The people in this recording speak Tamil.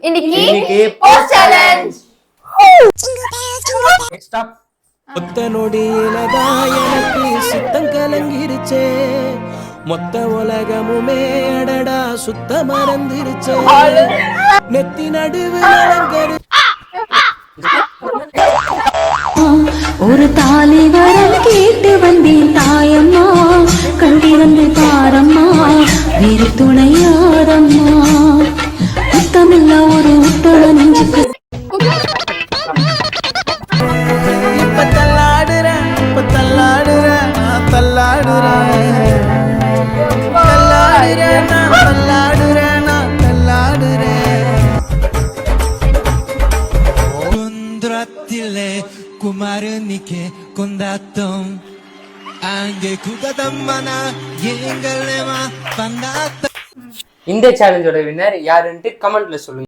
இன்னைக்கு போஸ்ட் சேலஞ்ச். ஸ்டாப். மொத்த நொடியிலதான் எனக்கு சுத்தம் கலங்கிருச்சே, மொத்த உலகமுமே அடடா சுத்த மறந்துருச்சே, நெத்தி நடுவு ஒரு தாலி வரல் கேட்டு வந்தேன் தாயம்மா, கண்டி வந்து பாரம்மா, வேறு துணையாரம்மா, உத்தமில்ல ஒரு உத்தம நெஞ்சுக்கு. இப்ப தள்ளாடுறேன், இப்ப தள்ளாடுறேன், நான் தள்ளாடுறேன், தள்ளாடுறேன், நான் தள்ளாடுறேன், நான் தள்ளாடுறேன். குந்திரத்திலே குமாரனிக்கு கொண்டாட்டம், அங்கே குகதம்மனா எங்களேமா பந்தாட்டம். இந்த சேலஞ்சோட வின்னர் யாருன்ட்டு கமெண்ட்ல சொல்லுங்க.